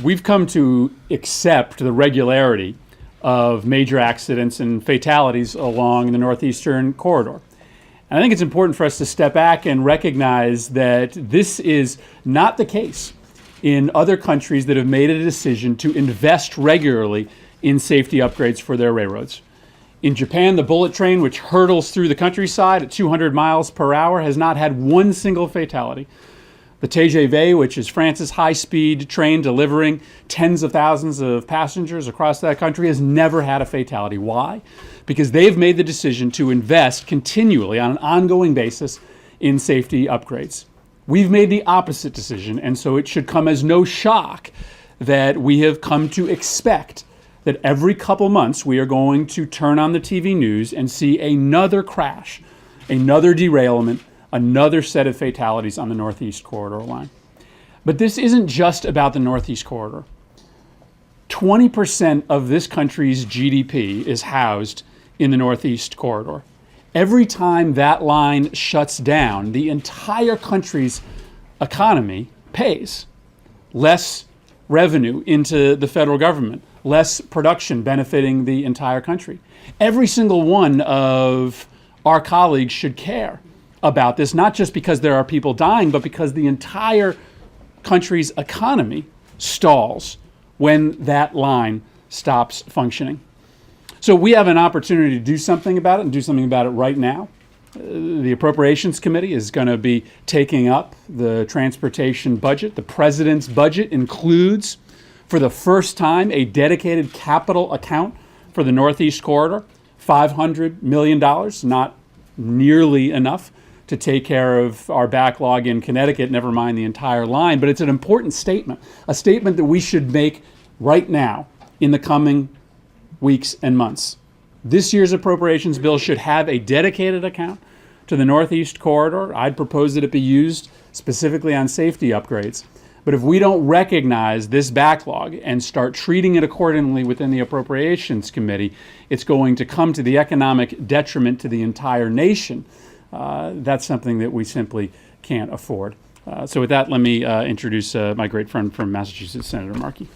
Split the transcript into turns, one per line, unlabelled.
we've come to accept the regularity of major accidents and fatalities along the northeastern corridor. And I think it's important for us to step back and recognize that this is not the case in other countries that have made a decision to invest regularly in safety upgrades for their railroads. In Japan, the bullet train, which hurtles through the countryside at 200 miles per hour, has not had one single fatality. The TGV, which is France's high-speed train delivering tens of thousands of passengers across that country, has never had a fatality. Why? Because they've made the decision to invest continually on an ongoing basis in safety upgrades. We've made the opposite decision, and so it should come as no shock that we have come to expect that every couple months we are going to turn on the TV news and see another crash, another derailment, another set of fatalities on the Northeast Corridor line. But this isn't just about the Northeast Corridor. 20% of this country's GDP is housed in the Northeast Corridor. Every time that line shuts down, the entire country's economy pays. Less revenue into the federal government, less production benefiting the entire country. Every single one of our colleagues should care about this, not just because there are people dying, but because the entire country's economy stalls when that line stops functioning. So we have an opportunity to do something about it and do something about it right now. The Appropriations Committee is going to be taking up the transportation budget. The president's budget includes, for the first time, a dedicated capital account for the Northeast Corridor, $500 million, not nearly enough to take care of our backlog in Connecticut, never mind the entire line. But it's an important statement, a statement that we should make right now in the coming weeks and months. This year's appropriations bill should have a dedicated account to the Northeast Corridor. I'd propose that it be used specifically on safety upgrades. But if we don't recognize this backlog and start treating it accordingly within the Appropriations Committee, it's going to come to the economic detriment to the entire nation. That's something that we simply can't afford. So with that, let me introduce my great friend from Massachusetts, Senator Markey.